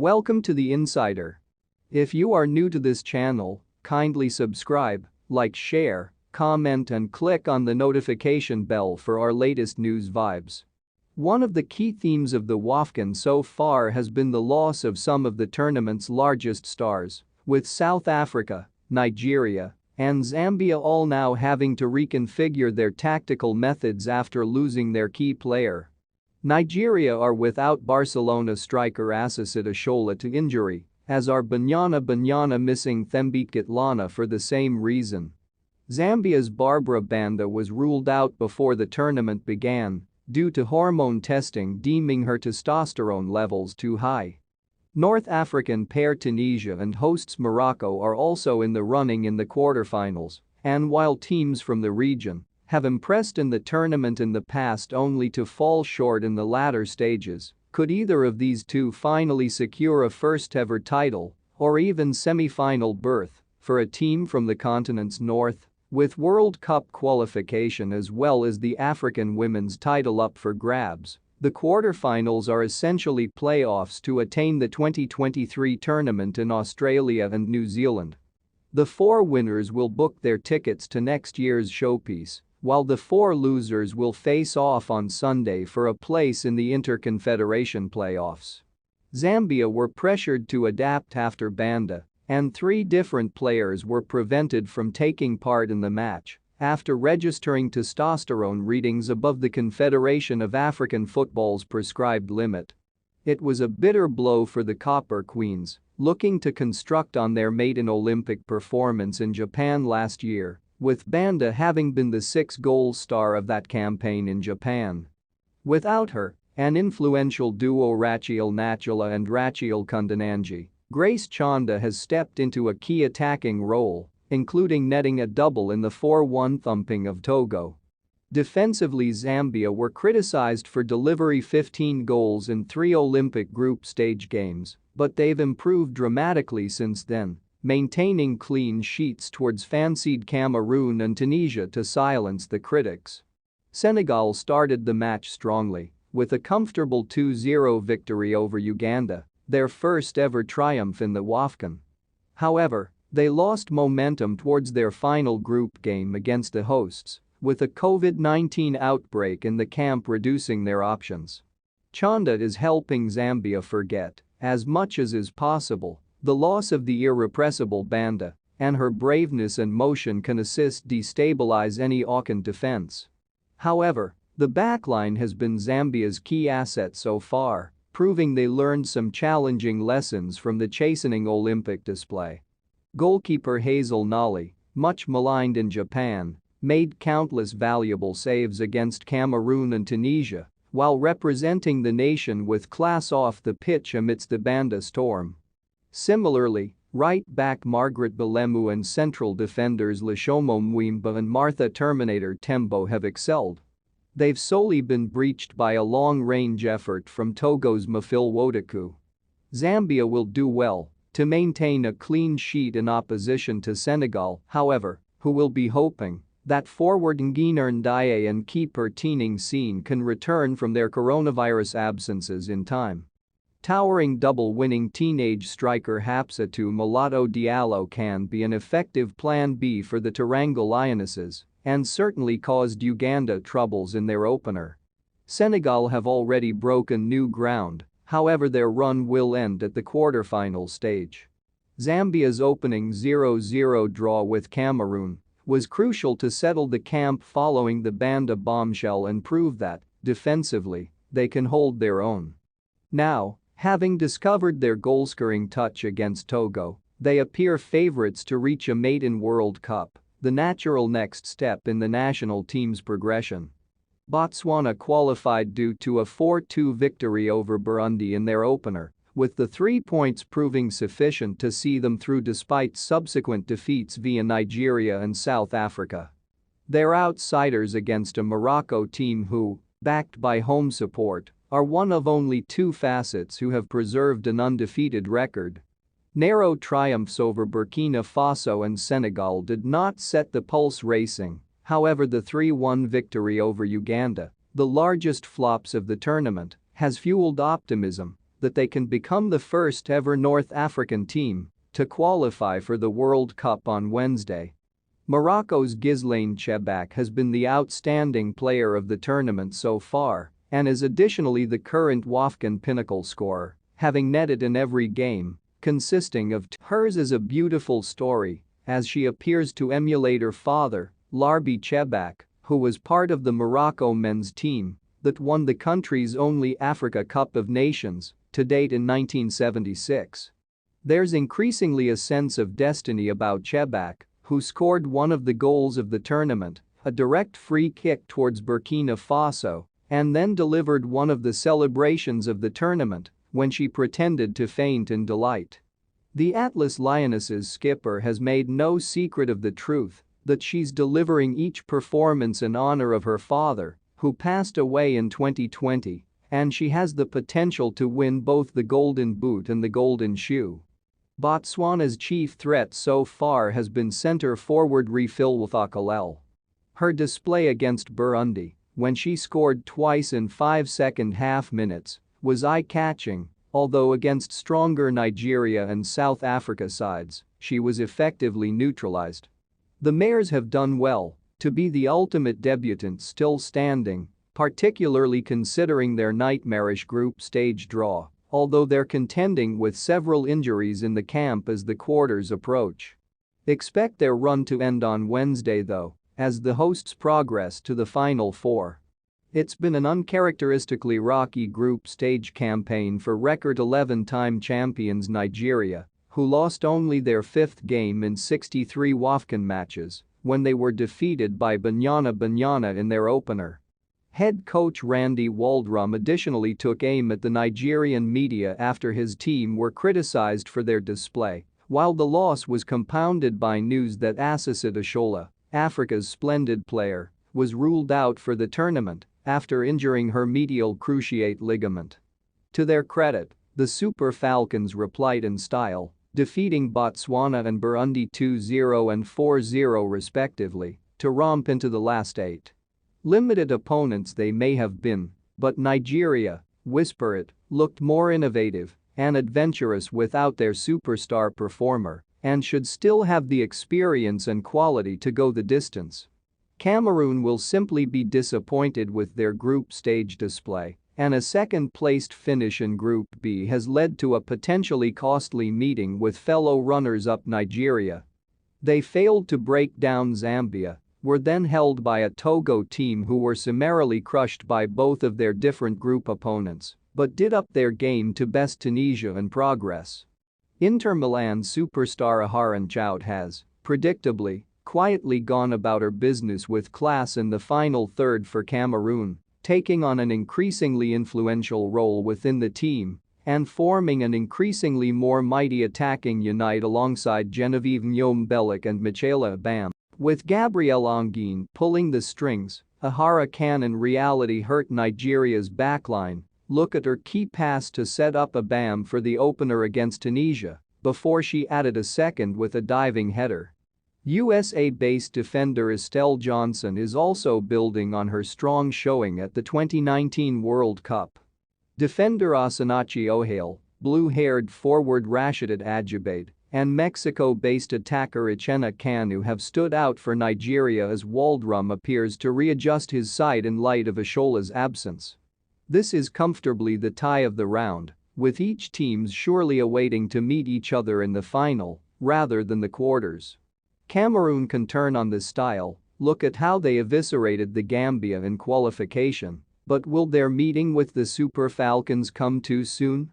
Welcome to The Insider. If you are new to this channel, kindly subscribe, like, share, comment and click on the notification bell for our latest news vibes. One of the key themes of the WAFCON so far has been the loss of some of the tournament's largest stars, with South Africa, Nigeria, and Zambia all now having to reconfigure their tactical methods after losing their key player. Nigeria are without Barcelona striker Asisat Oshola to injury, as are Banyana missing Thembit Ghislain for the same reason. Zambia's Barbara Banda was ruled out before the tournament began due to hormone testing deeming her testosterone levels too high. North African pair Tunisia and hosts Morocco are also in the running in the quarterfinals, and while teams from the region have impressed in the tournament in the past only to fall short in the latter stages, could either of these two finally secure a first-ever title or even semi-final berth for a team from the continent's north, with World Cup qualification as well as the African women's title up for grabs? The quarterfinals are essentially playoffs to attain the 2023 tournament in Australia and New Zealand. The four winners will book their tickets to next year's showpiece, while the four losers will face off on Sunday for a place in the Interconfederation playoffs. Zambia were pressured to adapt after Banda, and three different players were prevented from taking part in the match after registering testosterone readings above the Confederation of African Football's prescribed limit. It was a bitter blow for the Copper Queens, looking to construct on their maiden Olympic performance in Japan last year, with Banda having been the 6-goal star of that campaign in Japan. Without her, an influential duo Rachiel Nachala and Rachiel Kundananji, Grace Chanda has stepped into a key attacking role, including netting a double in the 4-1 thumping of Togo. Defensively, Zambia were criticized for delivering 15 goals in 3 Olympic group stage games, but they've improved dramatically since then, maintaining clean sheets towards fancied Cameroon and Tunisia to silence the critics. Senegal started the match strongly, with a comfortable 2-0 victory over Uganda, their first-ever triumph in the WAFCON. However, they lost momentum towards their final group game against the hosts, with a COVID-19 outbreak in the camp reducing their options. Chanda is helping Zambia forget, as much as is possible, the loss of the irrepressible Banda, and her braveness and motion can assist destabilize any Auckland defense. However, the backline has been Zambia's key asset so far, proving they learned some challenging lessons from the chastening Olympic display. Goalkeeper Hazel Nollie, much maligned in Japan, made countless valuable saves against Cameroon and Tunisia while representing the nation with class off the pitch amidst the Banda storm. Similarly, right-back Margaret Belemu and central defenders Lashomo Mwimba and Martha Terminator Tembo have excelled. They've solely been breached by a long-range effort from Togo's Mafil Wodaku. Zambia will do well to maintain a clean sheet in opposition to Senegal, however, who will be hoping that forward Ngina Ndiaye and keeper Tining Seen can return from their coronavirus absences in time. Towering double-winning teenage striker Hapsatou Mulatto Diallo can be an effective plan B for the Teranga Lionesses and certainly caused Uganda troubles in their opener. Senegal have already broken new ground, however their run will end at the quarter-final stage. Zambia's opening 0-0 draw with Cameroon was crucial to settle the camp following the Banda bombshell and prove that, defensively, they can hold their own. Now, having discovered their goal-scoring touch against Togo, they appear favorites to reach a maiden World Cup, the natural next step in the national team's progression. Botswana qualified due to a 4-2 victory over Burundi in their opener, with the 3 points proving sufficient to see them through despite subsequent defeats via Nigeria and South Africa. They're outsiders against a Morocco team who, backed by home support, are one of only 2 facets who have preserved an undefeated record. Narrow triumphs over Burkina Faso and Senegal did not set the pulse racing, however the 3-1 victory over Uganda, the largest flops of the tournament, has fueled optimism, that they can become the first ever North African team to qualify for the World Cup on Wednesday. Morocco's Ghislain Chebak has been the outstanding player of the tournament so far and is additionally the current WAFCON pinnacle scorer, having netted in every game, consisting of hers is a beautiful story as she appears to emulate her father, Larbi Chebak, who was part of the Morocco men's team that won the country's only Africa Cup of Nations to date in 1976. There's increasingly a sense of destiny about Chebak, who scored one of the goals of the tournament, a direct free kick towards Burkina Faso, and then delivered one of the celebrations of the tournament when she pretended to faint in delight. The Atlas Lionesses skipper has made no secret of the truth that she's delivering each performance in honor of her father, who passed away in 2020, and she has the potential to win both the Golden Boot and the Golden Shoe. Botswana's chief threat so far has been centre forward Refilwathakalel. Her display against Burundi, when she scored twice in 5 second-half minutes, was eye-catching, although against stronger Nigeria and South Africa sides, she was effectively neutralized. The Mares have done well to be the ultimate debutant still standing, particularly considering their nightmarish group stage draw, although they're contending with several injuries in the camp as the quarters approach. Expect their run to end on Wednesday though, as the hosts progress to the Final Four. It's been an uncharacteristically rocky group stage campaign for record 11-time champions Nigeria, who lost only their 5th game in 63 WAFCON matches when they were defeated by Banyana in their opener. Head coach Randy Waldrum additionally took aim at the Nigerian media after his team were criticized for their display, while the loss was compounded by news that Asisat Oshola, Africa's splendid player, was ruled out for the tournament after injuring her medial cruciate ligament. To their credit, the Super Falcons replied in style, defeating Botswana and Burundi 2-0 and 4-0 respectively to romp into the last 8. Limited opponents they may have been, but Nigeria, whisper it, looked more innovative and adventurous without their superstar performer and should still have the experience and quality to go the distance. Cameroon will simply be disappointed with their group stage display, and a second-placed finish in Group B has led to a potentially costly meeting with fellow runners-up Nigeria. They failed to break down Zambia, were then held by a Togo team who were summarily crushed by both of their different group opponents, but did up their game to best Tunisia in progress. Inter Milan superstar Aharon Chout has, predictably, quietly gone about her business with class in the final third for Cameroon, taking on an increasingly influential role within the team and forming an increasingly more mighty attacking unit alongside Genevieve Nyombelic and Michaela Bam. With Gabrielle Anguine pulling the strings, Ahara can in reality hurt Nigeria's backline. Look at her key pass to set up a BAM for the opener against Tunisia before she added a second with a diving header. USA-based defender Estelle Johnson is also building on her strong showing at the 2019 World Cup. Defender Asanachi Ohale, blue-haired forward Rashidat Ajibade, and Mexico-based attacker Ichena Kanu have stood out for Nigeria as Waldrum appears to readjust his side in light of Ashola's absence. This is comfortably the tie of the round, with each teams surely awaiting to meet each other in the final rather than the quarters. Cameroon can turn on this style, look at how they eviscerated the Gambia in qualification, but will their meeting with the Super Falcons come too soon?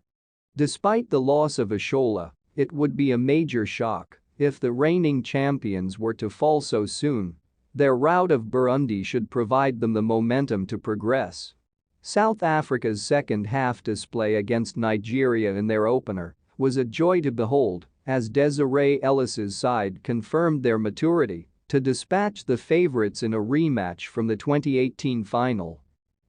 Despite the loss of Ashola, it would be a major shock if the reigning champions were to fall so soon. Their rout of Burundi should provide them the momentum to progress. South Africa's second-half display against Nigeria in their opener was a joy to behold as Desiree Ellis's side confirmed their maturity to dispatch the favourites in a rematch from the 2018 final.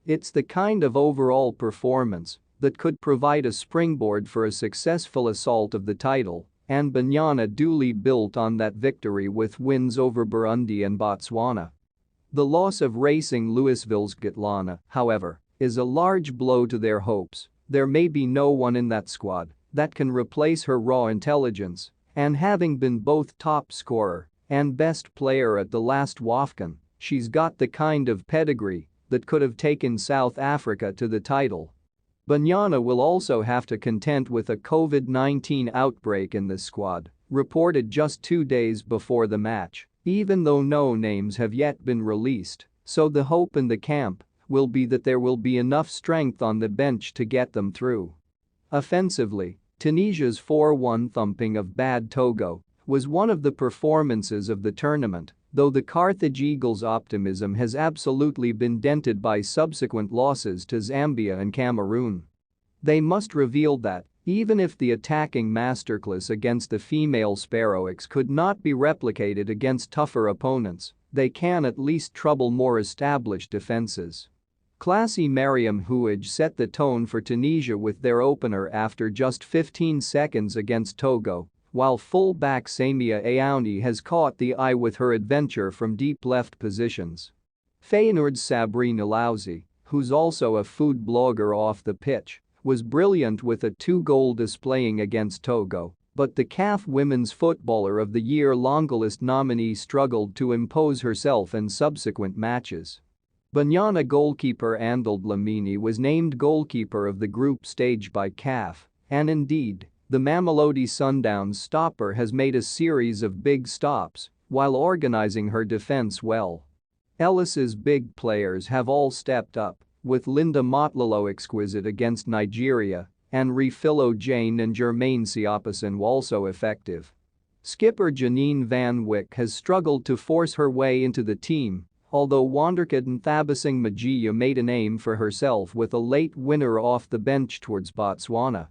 It's the kind of overall performance that could provide a springboard for a successful assault of the title, and Banyana duly built on that victory with wins over Burundi and Botswana. The loss of Racing Louisville's Ghislain, however, is a large blow to their hopes There may be no one in that squad that can replace her raw intelligence, and having been both top scorer and best player at the last WAFCON, she's got the kind of pedigree that could have taken South Africa to the title. Banyana will also have to contend with a COVID-19 outbreak in the squad, reported just 2 days before the match, even though no names have yet been released, so the hope in the camp will be that there will be enough strength on the bench to get them through. Offensively, Tunisia's 4-1 thumping of bad Togo was one of the performances of the tournament, though the Carthage Eagles' optimism has absolutely been dented by subsequent losses to Zambia and Cameroon. They must reveal that, even if the attacking masterclass against the female Sparrowhawks could not be replicated against tougher opponents, they can at least trouble more established defenses. Classy Mariam Houaj set the tone for Tunisia with their opener after just 15 seconds against Togo, while full-back Samia Ayouni has caught the eye with her adventure from deep left positions. Feyenoord's Sabrina Louzi, who's also a food blogger off the pitch, was brilliant with a 2-goal displaying against Togo, but the CAF Women's Footballer of the Year longlist nominee struggled to impose herself in subsequent matches. Banyana goalkeeper Andald Lamini was named goalkeeper of the group stage by CAF, and indeed, the Mamelodi Sundowns stopper has made a series of big stops while organizing her defense well. Ellis's big players have all stepped up, with Linda Motlolo exquisite against Nigeria and Refilo Jane and Jermaine Siapasan also effective. Skipper Janine Van Wyk has struggled to force her way into the team, although Wonderkid Nthabising Magia made a name for herself with a late winner off the bench towards Botswana.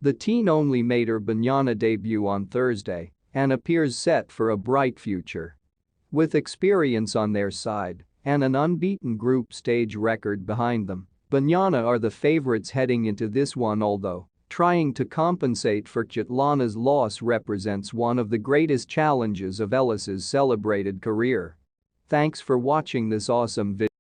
The teen only made her Banyana debut on Thursday and appears set for a bright future. With experience on their side and an unbeaten group stage record behind them, Banyana are the favorites heading into this one, although trying to compensate for Chitlana's loss represents one of the greatest challenges of Ellis's celebrated career. Thanks for watching this awesome video.